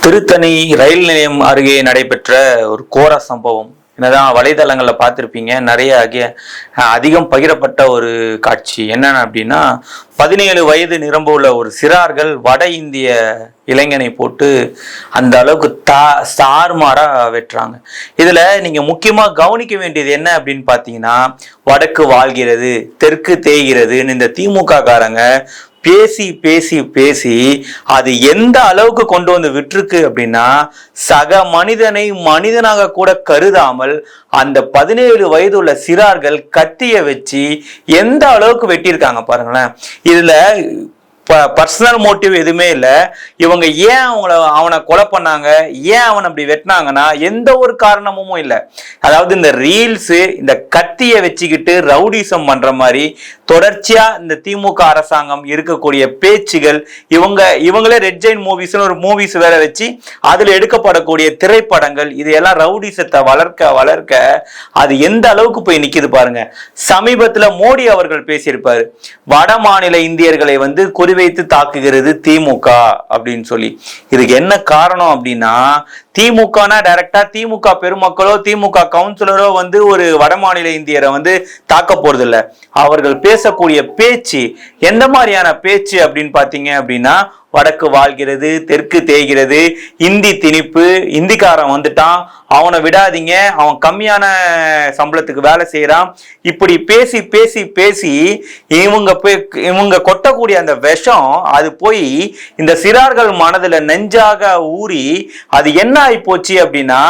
திருத்தணி ரயில் நிலையம் அருகே நடைபெற்ற ஒரு கோர சம்பவம். என்னதான் வலைதளங்கள்ல பார்த்துருப்பீங்க. நிறைய அதிகம் பகிரப்பட்ட ஒரு காட்சி என்னன்னு அப்படின்னா, 17 வயது நிரம்ப உள்ள ஒரு சிறார்கள் வட இந்திய இளைஞனை போட்டு அந்த அளவுக்கு சார்மாரா வெட்டுறாங்க. இதுல நீங்க முக்கியமா கவனிக்க வேண்டியது என்ன அப்படின்னு பாத்தீங்கன்னா, வடக்கு வாழ்கிறது தெற்கு தேய்கிறதுன்னு இந்த திமுக காரங்க பேசி பேசி பேசி அது எந்த அளவுக்கு கொண்டு வந்து விட்டுருக்கு அப்படின்னா, சக மனிதனை மனிதனாக கூட கருதாமல் அந்த 17 வயது உள்ள சிறார்கள் கத்திய வச்சு எந்த அளவுக்கு வெட்டியிருக்காங்க பாருங்களேன். இதுல பர்சனல் மோட்டிவ் எதுவுமே இல்லை. இவங்க ஏன் அவனை கொலை பண்ணாங்க, ஏன் அவனை அப்படி வெட்டினாங்கன்னா எந்த ஒரு காரணமும் இல்லை. அதாவது இந்த ரீல்ஸ், இந்த கத்தியை வச்சுக்கிட்டு ரவுடிசம் பண்ற மாதிரி தொடர்ச்சியா இந்த திமுக அரசாங்கம் இருக்கக்கூடிய பேச்சுகள், இவங்களே ரெட் ஜெயின் மூவிஸ்னு ஒரு மூவிஸ் வேற வச்சு அதுல எடுக்கப்படக்கூடிய திரைப்படங்கள், இதையெல்லாம் ரவுடிசத்தை வளர்க்க வளர்க்க அது எந்த அளவுக்கு போய் நிக்குது பாருங்க. சமீபத்துல மோடி அவர்கள் பேசியிருப்பாரு, வட மாநில இந்தியர்களை குறிவைத்து தாக்குகிறது திமுக அப்படின்னு சொல்லி. இதுக்கு என்ன காரணம் அப்படின்னா, திமுகனா டைரக்டா திமுக பெருமக்களோ திமுக கவுன்சிலரோ ஒரு வடமாநில இந்தியரை தாக்க போறது இல்ல. அவர்கள் பேசக்கூடிய பேச்சு எந்த மாதிரியான பேச்சு அப்படின்னு பாத்தீங்க அப்படின்னா, வடக்கு வாழ்கிறது தெற்கு தேய்கிறது, இந்தி திணிப்பு, இந்திக்காரன் வந்துட்டான், அவனை விடாதீங்க, அவன் கம்மியான சம்பளத்துக்கு வேலை செய்யறான், இப்படி பேசி பேசி பேசி இவங்க கொட்டக்கூடிய அந்த விஷம் அது போய் இந்த சிறார்கள் மனதுல நெஞ்சாக ஊறி அது என்ன ஆகி போச்சு அப்படின்னா,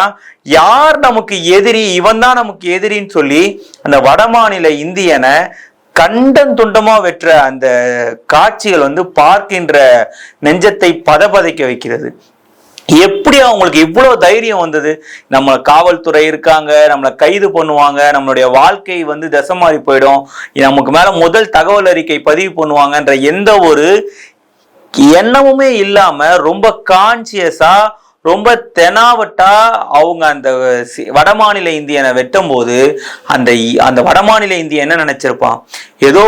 யார் நமக்கு எதிரி, இவன் தான் நமக்கு எதிரின்னு சொல்லி அந்த வடமாநில இந்தியனை கண்டம் துண்டமா வெற்ற அந்த காட்சிகள் பார்க்கின்ற நெஞ்சத்தை பதபதைக்க வைக்கிறது. எப்படி அவங்களுக்கு இவ்வளவு தைரியம் வந்தது? நம்ம காவல்துறை இருக்காங்க, நம்மளை கைது பண்ணுவாங்க, நம்மளுடைய வாழ்க்கை திசை மாறி போயிடும், நமக்கு மேல முதல் தகவல் அறிக்கை பதிவு பண்ணுவாங்கன்ற எந்த ஒரு எண்ணமுமே இல்லாம ரொம்ப கான்சியஸா ரொம்ப தெனாவட்டா அவங்க அந்த வடமாநில இந்தியனை வெட்டும் போது அந்த வடமாநில இந்தியன் என்ன நினைச்சிருப்பான், ஏதோ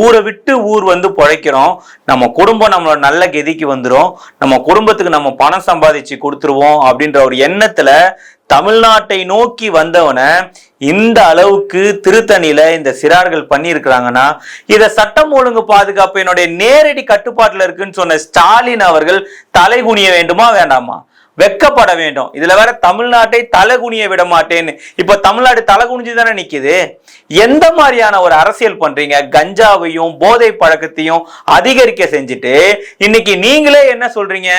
ஊரை விட்டு ஊர் பொழைக்கிறோம், நம்ம குடும்பம் நம்மளோட நல்ல கதிக்கு வந்துடும், நம்ம குடும்பத்துக்கு நம்ம பணம் சம்பாதிச்சு கொடுத்துருவோம் அப்படின்ற ஒரு எண்ணத்துல தமிழ்நாட்டை நோக்கி வந்தவனை இந்த அளவுக்கு திருத்தணியில இந்த சிறார்கள் பண்ணியிருக்கிறாங்கன்னா, இத சட்டம் ஒழுங்கு பாதுகாப்பு என்னுடைய நேரடி கட்டுப்பாட்டுல இருக்குன்னு சொன்ன ஸ்டாலின் அவர்கள் தலைகுனிய வேண்டுமா வேண்டாமா? வெக்கப்பட வேண்டும். இதுல வேற தமிழ்நாட்டை தலைகுனிய விட மாட்டேன்னு இப்ப தமிழ்நாடு தலைகுனிஞ்சுதானே நிக்குது. எந்த மாதிரியான ஒரு அரசியல் பண்றீங்க? கஞ்சாவையும் போதை பழக்கத்தையும் அதிகரிக்க செஞ்சுட்டு இன்னைக்கு நீங்களே என்ன சொல்றீங்க?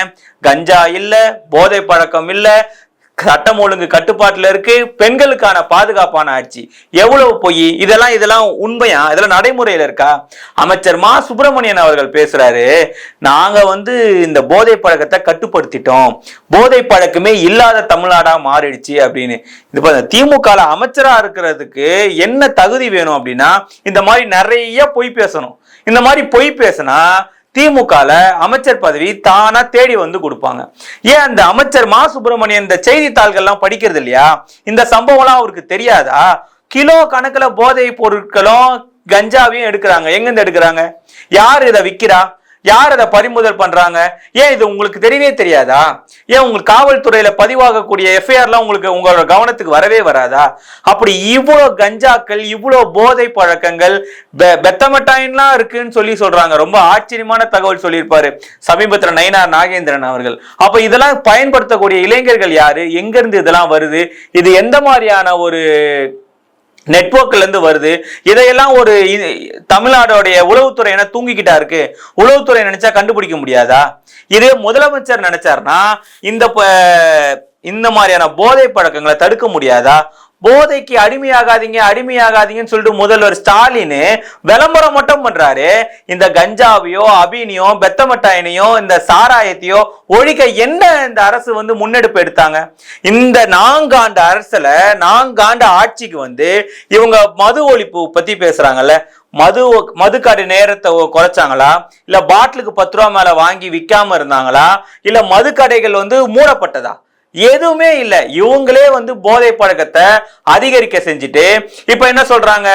கஞ்சா இல்ல, போதை பழக்கம் இல்ல, சட்டம் ஒழுங்கு கட்டுப்பாட்டுல இருக்கு, பெண்களுக்கான பாதுகாப்பான ஆட்சி. எவ்வளவு பொய்! இதெல்லாம் உண்மையா? இதெல்லாம் நடைமுறையில இருக்கா? அமைச்சர் மா சுப்பிரமணியன் அவர்கள் பேசுறாரு, நாங்க இந்த போதை பழக்கத்தை கட்டுப்படுத்திட்டோம், போதை பழக்கமே இல்லாத தமிழ்நாடா மாறிடுச்சு அப்படின்னு. இது திமுக அமைச்சரா இருக்கிறதுக்கு என்ன தகுதி வேணும் அப்படின்னா, இந்த மாதிரி நிறைய பொய் பேசணும். இந்த மாதிரி பொய் பேசினா திமுகல அமைச்சர் பதவி தானா தேடி கொடுப்பாங்க. ஏன் அந்த அமைச்சர் மா சுப்பிரமணியன் இந்த செய்தித்தாள்கள்லாம் படிக்கிறது இல்லையா? இந்த சம்பவம்லாம் அவருக்கு தெரியாதா? கிலோ கணக்குல போதை பொருட்களும் கஞ்சாவையும் எடுக்கிறாங்க. எங்கிருந்து எடுக்கிறாங்க? யார் இதை விற்கிறா? யார் அதை பறிமுதல் பண்றாங்க? ஏன் இது உங்களுக்கு தெரியவே தெரியாதா? ஏன் உங்களுக்கு காவல்துறையில பதிவாகக்கூடிய எஃப்ஐஆர்லாம் உங்களோட கவனத்துக்கு வரவே வராதா? அப்படி இவ்வளவு கஞ்சாக்கள், இவ்வளவு போதை பழக்கங்கள், பெத்தமட்டாயின்லாம் இருக்குன்னு சொல்றாங்க. ரொம்ப ஆச்சரியமான தகவல் சொல்லியிருப்பாரு சமீபத்தில் நயினார் நாகேந்திரன் அவர்கள். அப்ப இதெல்லாம் பயன்படுத்தக்கூடிய இளைஞர்கள் யாரு? எங்க இருந்து இதெல்லாம் வருது? இது எந்த மாதிரியான ஒரு நெட்வொர்க்ல இருந்து வருது? இதையெல்லாம் ஒரு தமிழ்நாடுடைய உளவுத்துறை என்ன தூங்கிக்கிட்டா இருக்கு? உளவுத்துறை நினைச்சா கண்டுபிடிக்க முடியாதா? இதே முதலமைச்சர் நினைச்சாருன்னா இந்த மாதிரியான போதை பழக்கங்களை தடுக்க முடியாதா? போதைக்கு அடிமையாகாதீங்கன்னு சொல்லிட்டு முதல்வர் ஸ்டாலின் விளம்பரம் மட்டும் பண்றாரு. இந்த கஞ்சாவையோ அபினியோ பெத்தமட்டாயினையோ இந்த சாராயத்தையோ ஒழிக்க என்ன இந்த அரசு முன்னெடுப்பு எடுத்தாங்க? இந்த 4 ஆண்டு அரசுல 4 ஆண்டு ஆட்சிக்கு இவங்க மது ஒழிப்பு பத்தி பேசுறாங்கல்ல, மதுக்காடு நேரத்தை குறைச்சாங்களா? இல்ல பாட்டிலுக்கு 10 ரூபா மேல வாங்கி விற்காம இருந்தாங்களா? இல்ல மதுக்கடைகள் மூடப்பட்டதா? எதுவுமே இல்ல. இவங்களே போதை பழக்கத்தை அதிகரிக்க செஞ்சுட்டு இப்ப என்ன சொல்றாங்க?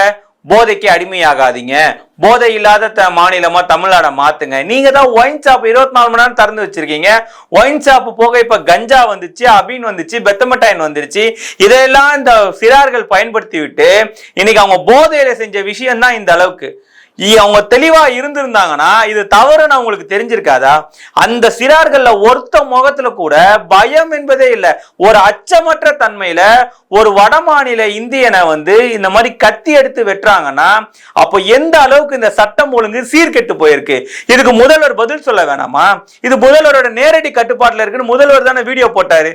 போதைக்கு அடிமையாகாதீங்க, போதை இல்லாத மாநிலமா தமிழ்நாட மாத்துங்க. நீங்க தான் ஒயின் ஷாப் 24 மணி நேரம் திறந்து வச்சிருக்கீங்க. ஒயின் ஷாப் போக இப்ப கஞ்சா வந்துச்சு, அபீன் வந்துச்சு, பெத்தமட்டாயின் வந்துருச்சு. இதையெல்லாம் இந்த சிறார்கள் பயன்படுத்தி விட்டு இன்னைக்கு அவங்க போதையில செஞ்ச விஷயம் தான் இந்த அளவுக்கு. அவங்க தெளிவா இருந்திருந்தாங்கன்னா இது தவறுன்னு அவங்களுக்கு தெரிஞ்சிருக்காதா? அந்த சிறார்கள்ல ஒருத்த முகத்துல கூட பயம் என்பதே இல்லை. ஒரு அச்சமற்ற தன்மையில ஒரு வடமாநில இந்தியனை இந்த மாதிரி கத்தி எடுத்து வெட்டுறாங்கன்னா அப்போ எந்த அளவுக்கு இந்த சட்டம் ஒழுங்கு சீர்கெட்டு போயிருக்கு. இதுக்கு முதல்வர் பதில் சொல்ல வேணாமா? இது முதல்வரோட நேரடி கட்டுப்பாட்டுல இருக்குன்னு முதல்வர் தானே வீடியோ போட்டாரு.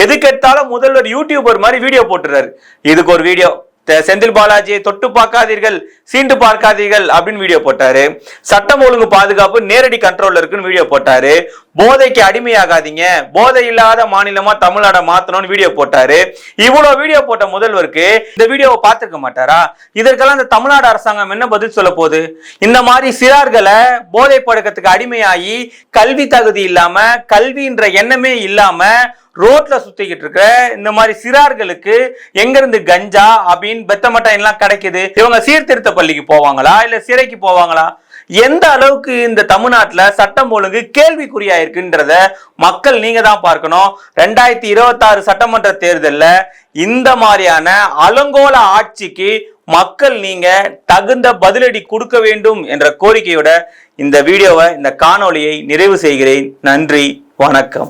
எதுக்கு எடுத்தாலும் முதல்வர் யூடியூபர் மாதிரி வீடியோ போட்டுறாரு. இதுக்கு ஒரு வீடியோ, செந்தில் பாலாஜியை தொட்டு பார்க்காதீர்கள், சீண்டு பார்க்காதீர்கள் அப்படின்னு வீடியோ போட்டாரு. சட்டம் ஒழுங்கு பாதுகாப்பு நேரடி கண்ட்ரோல்ல இருக்குன்னு வீடியோ போட்டாரு. போதைக்கு அடிமையாகாதீங்க, போதை இல்லாத மாநிலமா தமிழ்நாட மாத்தணும்னு வீடியோ போட்டாரு. இவ்வளவு வீடியோ போட்ட முதல்வருக்கு இந்த வீடியோவை பார்த்திருக்க மாட்டாரா? இதற்கெல்லாம் இந்த தமிழ்நாடு அரசாங்கம் என்ன பதில் சொல்ல போகுது? இந்த மாதிரி சிறார்களை போதை பழக்கத்துக்கு அடிமையாகி கல்வி தகுதி இல்லாம, கல்வின்ற எண்ணமே இல்லாம ரோட்ல சுத்திக்கிட்டு இருக்க இந்த மாதிரி சிறார்களுக்கு எங்க இருந்து கஞ்சா, அபீன், பெத்தமட்டாயின் எல்லாம் கிடைக்குது? இவங்க சீர்திருத்த பள்ளிக்கு போவாங்களா இல்ல சிறைக்கு போவாங்களா? எந்த அளவுக்கு இந்த தமிழ்நாட்டுல சட்டம் ஒழுங்கு கேள்விக்குறியா இருக்குன்றத மக்கள் நீங்க தான் பார்க்கணும். 2026 சட்டமன்ற தேர்தல்ல இந்த மாதிரியான அலங்கோல ஆட்சிக்கு மக்கள் நீங்க தகுந்த பதிலடி கொடுக்க வேண்டும் என்ற கோரிக்கையோட இந்த வீடியோவை, இந்த காணொளியை நிறைவு செய்கிறேன். நன்றி, வணக்கம்.